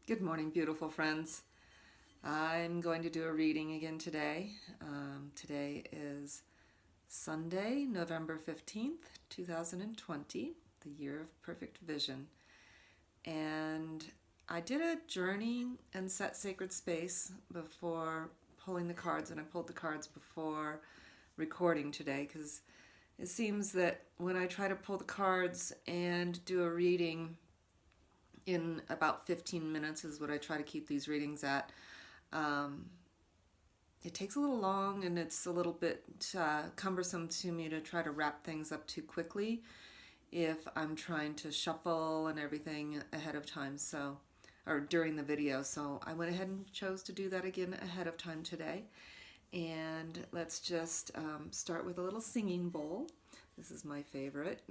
Good morning, beautiful friends. I'm going to do a reading again today. Today is Sunday, November 15th, 2020, the year of perfect vision. And I did a journey and set sacred space before pulling the cards, and I pulled the cards before recording today because it seems that when I try to pull the cards and do a reading, in about 15 minutes is what I try to keep these readings at. Um, it takes a little long and it's a little bit cumbersome to me to try to wrap things up too quickly if I'm trying to shuffle and everything ahead of time, or during the video. So I went ahead and chose to do that again ahead of time today. And let's just start with a little singing bowl. This is my favorite.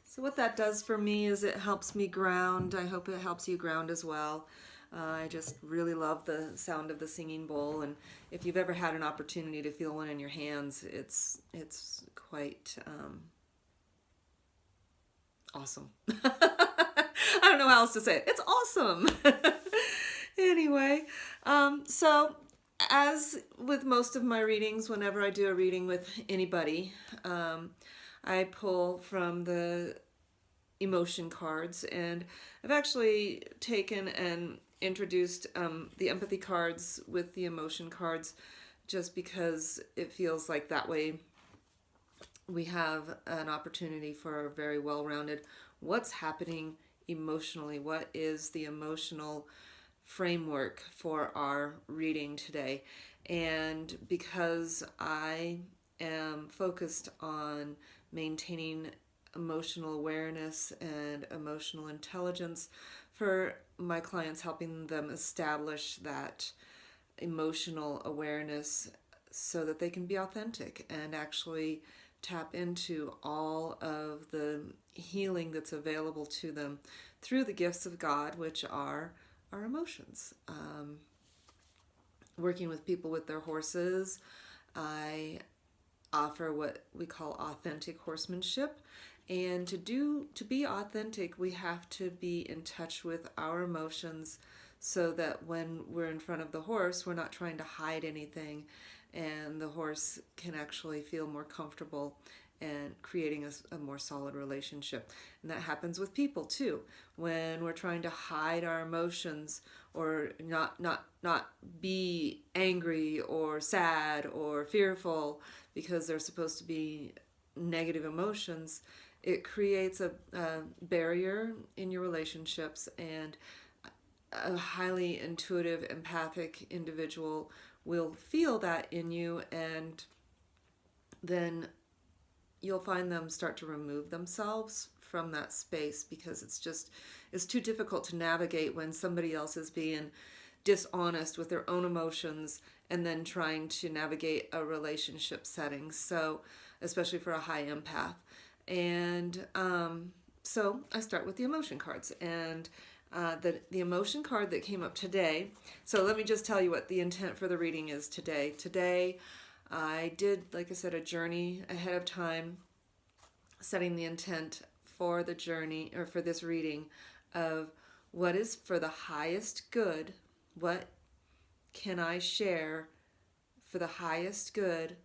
So what that does for me is it helps me ground. I hope it helps you ground as well. I just really love the sound of the singing bowl, and if you've ever had an opportunity to feel one in your hands, it's quite awesome. I don't know how else to say it. It's awesome. Anyway, so as with most of my readings, whenever I do a reading with anybody, I pull from the emotion cards, and I've actually taken and introduced the empathy cards with the emotion cards just because it feels like that way we have an opportunity for a very well-rounded what's happening emotionally, what is the emotional framework for our reading today. And because I am focused on maintaining emotional awareness and emotional intelligence for my clients, helping them establish that emotional awareness so that they can be authentic and actually tap into all of the healing that's available to them through the gifts of God, which are our emotions. Working with people with their horses, I offer what we call authentic horsemanship. And to be authentic, we have to be in touch with our emotions so that when we're in front of the horse, we're not trying to hide anything, and the horse can actually feel more comfortable and creating a more solid relationship. And that happens with people too. When we're trying to hide our emotions or not be angry or sad or fearful because they're supposed to be negative emotions, it creates a barrier in your relationships, and a highly intuitive, empathic individual will feel that in you, and then you'll find them start to remove themselves from that space because it's too difficult to navigate when somebody else is being dishonest with their own emotions and then trying to navigate a relationship setting. So, especially for a high empath. And so I start with the emotion cards. And the emotion card that came up today. So let me just tell you what the intent for the reading is today. Today, I did, like I said, a journey ahead of time, setting the intent for the journey or for this reading of what is for the highest good, what can I share for the highest good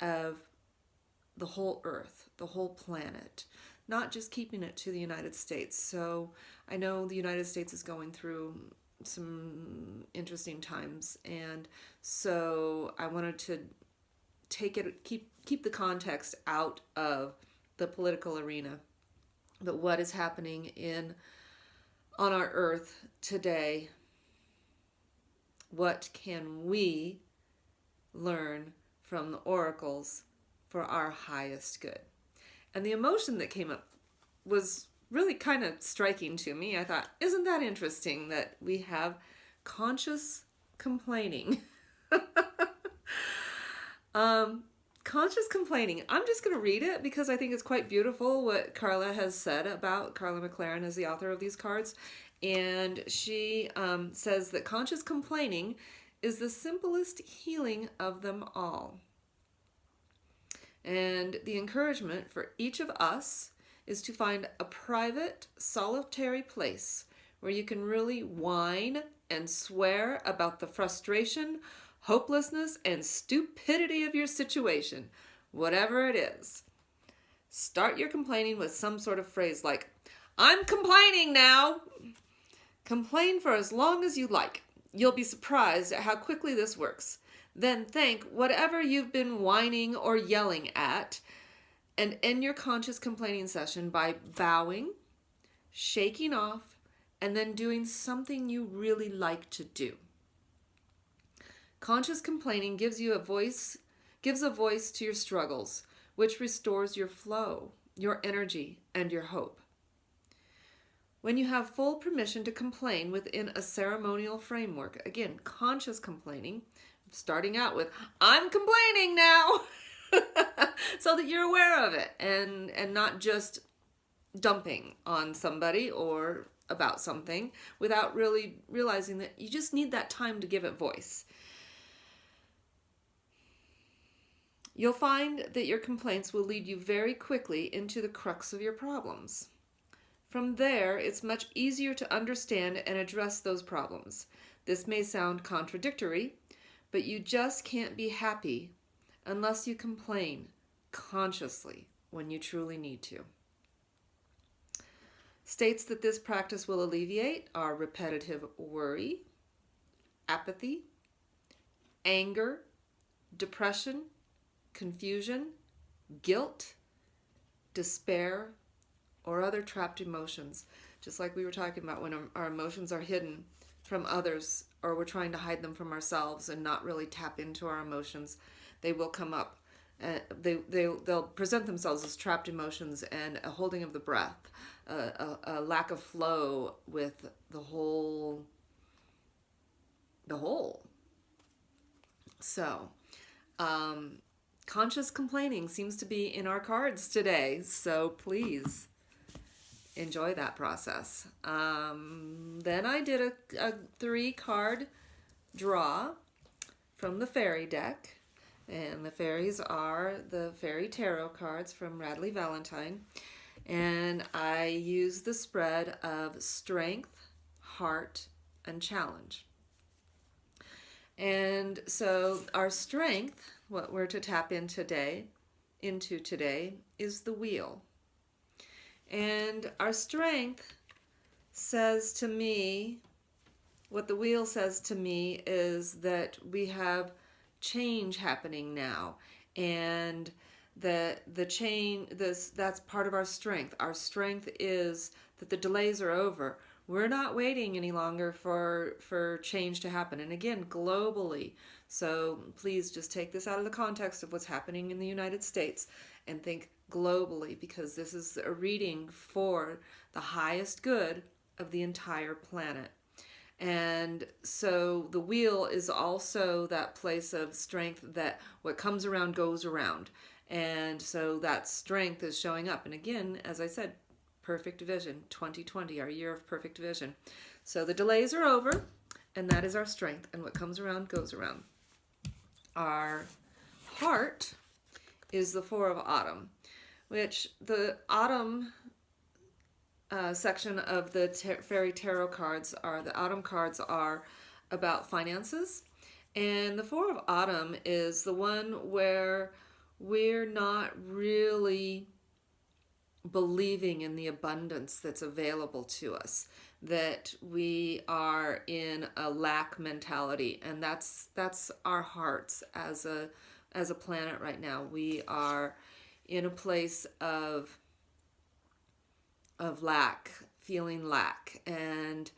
of the whole earth, the whole planet, not just keeping it to the United States. So I know the United States is going through some interesting times, and so I wanted to keep the context out of the political arena, but what is happening on our earth today. What can we learn from the oracles for our highest good? And the emotion that came up was really kind of striking to me. I thought, isn't that interesting that we have conscious complaining? conscious complaining. I'm just going to read it because I think it's quite beautiful what Carla has said about. Carla McLaren is the author of these cards. And she says that conscious complaining is the simplest healing of them all. And the encouragement for each of us is to find a private, solitary place where you can really whine and swear about the frustration, hopelessness, and stupidity of your situation, whatever it is. Start your complaining with some sort of phrase like, "I'm complaining now." Complain for as long as you like. You'll be surprised at how quickly this works. Then thank whatever you've been whining or yelling at, and end your conscious complaining session by bowing, shaking off, and then doing something you really like to do. Conscious complaining gives a voice to your struggles, which restores your flow, your energy, and your hope. When you have full permission to complain within a ceremonial framework, again, conscious complaining, starting out with, "I'm complaining now," so that you're aware of it and not just dumping on somebody or about something without really realizing that you just need that time to give it voice. You'll find that your complaints will lead you very quickly into the crux of your problems. From there, it's much easier to understand and address those problems. This may sound contradictory, but you just can't be happy unless you complain consciously when you truly need to. States that this practice will alleviate are repetitive worry, apathy, anger, depression, confusion, guilt, despair, or other trapped emotions. Just like we were talking about when our emotions are hidden from others, or we're trying to hide them from ourselves and not really tap into our emotions, they will come up. They'll present themselves as trapped emotions and a holding of the breath, a lack of flow with the whole. So, conscious complaining seems to be in our cards today, so please enjoy that process. Then I did a 3-card draw from the fairy deck. And the fairies are the fairy tarot cards from Radleigh Valentine. And I used the spread of strength, heart, and challenge. And so our strength, what we're to tap in into today, is the wheel. And our strength says to me, what the wheel says to me is that we have change happening now, and the change, that's part of our strength. Our strength is that the delays are over. We're not waiting any longer for change to happen, and again, globally. So please just take this out of the context of what's happening in the United States and think globally, because this is a reading for the highest good of the entire planet. And so the wheel is also that place of strength, that what comes around goes around. And so that strength is showing up. And again, as I said, perfect vision, 2020, our year of perfect vision. So the delays are over, and that is our strength. And what comes around goes around. Our heart is the 4 of autumn, which the autumn section of the fairy tarot cards the autumn cards are about finances, and the 4 of autumn is the one where we're not really believing in the abundance that's available to us, that we are in a lack mentality, and that's our hearts as a planet right now. We are in a place of lack, feeling lack, and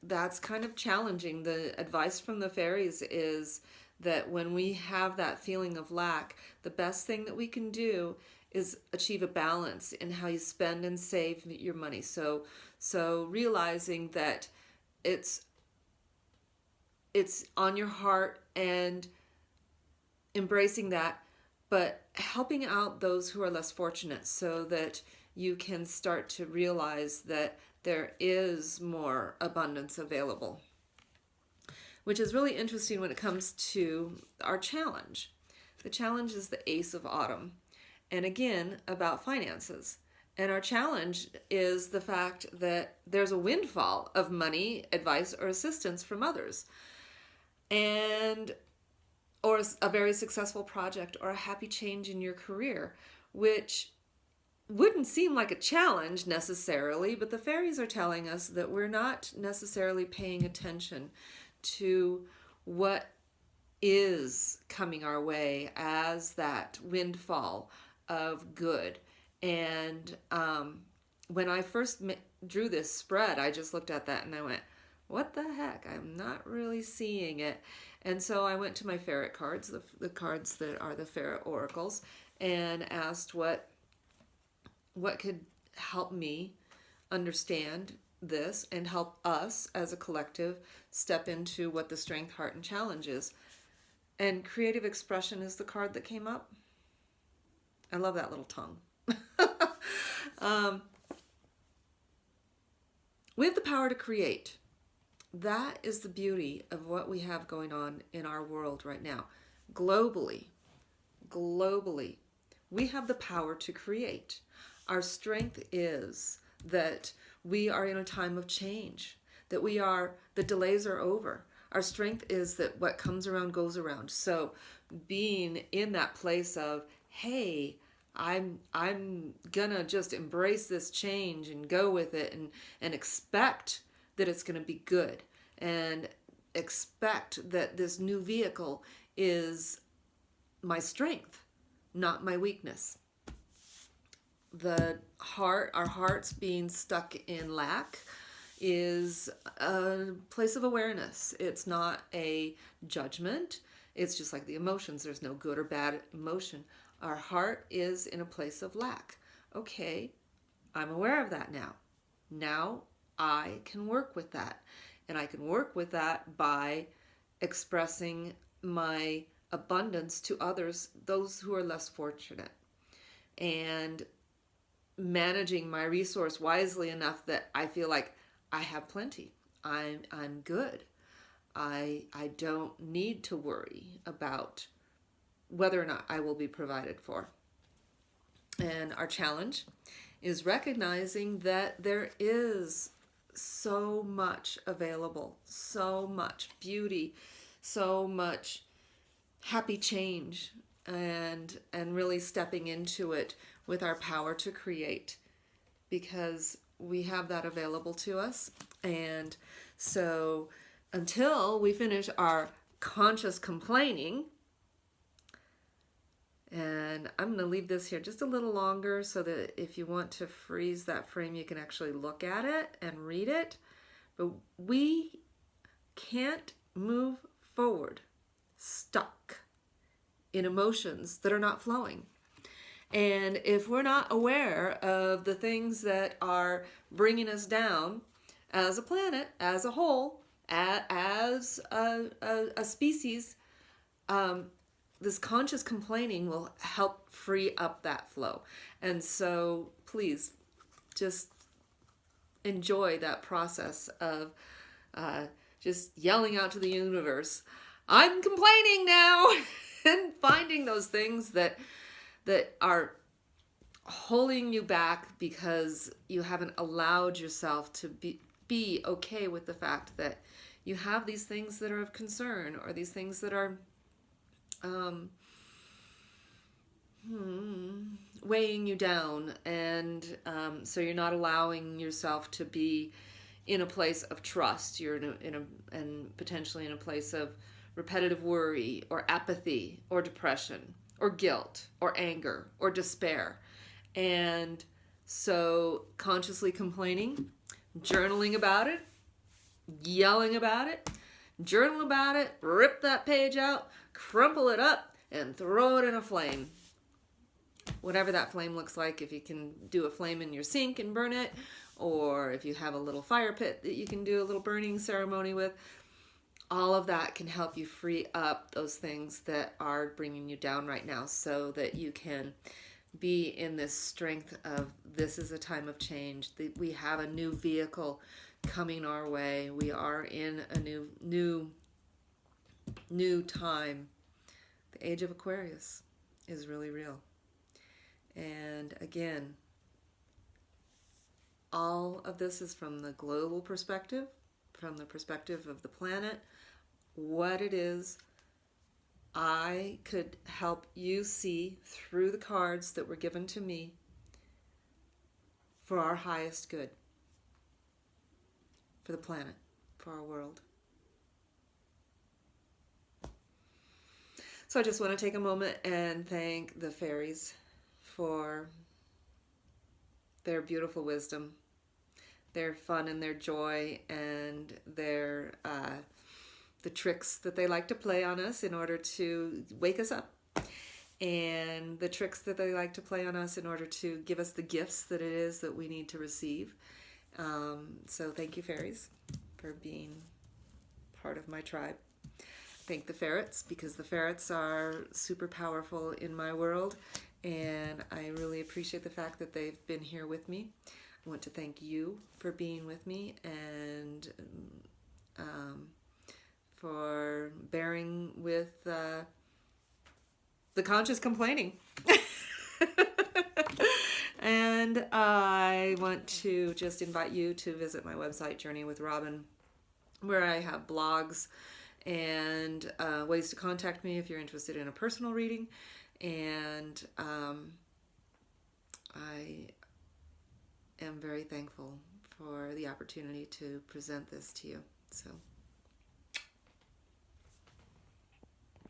that's kind of challenging. The advice from the fairies is that when we have that feeling of lack, the best thing that we can do is achieve a balance in how you spend and save your money. So realizing that it's on your heart, and embracing that, but helping out those who are less fortunate so that you can start to realize that there is more abundance available, which is really interesting when it comes to our challenge. The challenge is the Ace of Autumn, and again, about finances. And our challenge is the fact that there's a windfall of money, advice, or assistance from others. And or a very successful project or a happy change in your career, which wouldn't seem like a challenge necessarily, but the fairies are telling us that we're not necessarily paying attention to what is coming our way as that windfall of good. And when I first drew this spread, I just looked at that and I went, what the heck? I'm not really seeing it. And so I went to my ferret cards, the cards that are the ferret oracles, and asked what could help me understand this and help us as a collective step into what the strength, heart, and challenge is. And creative expression is the card that came up. I love that little tongue. We have the power to create. That is the beauty of what we have going on in our world right now. Globally, we have the power to create. Our strength is that we are in a time of change, that the delays are over. Our strength is that what comes around goes around. So being in that place of, hey, I'm gonna just embrace this change and go with it and expect that it's going to be good, and expect that this new vehicle is my strength, not my weakness. Our hearts being stuck in lack is a place of awareness. It's not a judgment. It's just like the emotions. There's no good or bad emotion. Our heart is in a place of lack. Okay, I'm aware of that now. Now I can work with that. And I can work with that by expressing my abundance to others, those who are less fortunate, and managing my resource wisely enough that I feel like I have plenty. I'm good. I don't need to worry about whether or not I will be provided for. And our challenge is recognizing that there is so much available, so much beauty, so much happy change, and really stepping into it with our power to create, because we have that available to us. And so until we finish our conscious complaining, and I'm going to leave this here just a little longer so that if you want to freeze that frame, you can actually look at it and read it. But we can't move forward stuck in emotions that are not flowing. And if we're not aware of the things that are bringing us down as a planet, as a whole, as a species, this conscious complaining will help free up that flow. And so please just enjoy that process of just yelling out to the universe, I'm complaining now, and finding those things that are holding you back because you haven't allowed yourself to be okay with the fact that you have these things that are of concern, or these things that are weighing you down, and so you're not allowing yourself to be in a place of trust. You're and potentially in a place of repetitive worry, or apathy, or depression, or guilt, or anger, or despair. And so consciously complaining, journaling about it, yelling about it, journal about it, rip that page out, crumple it up, and throw it in a flame. Whatever that flame looks like, if you can do a flame in your sink and burn it, or if you have a little fire pit that you can do a little burning ceremony with, all of that can help you free up those things that are bringing you down right now so that you can be in this strength of this is a time of change. We have a new vehicle coming our way. We are in a new time. The age of Aquarius is really real. And again, all of this is from the global perspective, from the perspective of the planet, what it is I could help you see through the cards that were given to me for our highest good, for the planet, for our world. So I just want to take a moment and thank the fairies for their beautiful wisdom, their fun and their joy, and their the tricks that they like to play on us in order to wake us up, and the tricks that they like to play on us in order to give us the gifts that it is that we need to receive. So thank you, fairies, for being part of my tribe. Thank the ferrets, because the ferrets are super powerful in my world, and I really appreciate the fact that they've been here with me. I want to thank you for being with me and for bearing with the conscious complaining. And I want to just invite you to visit my website, Journey with Robin, where I have blogs and ways to contact me if you're interested in a personal reading. And I am very thankful for the opportunity to present this to you. So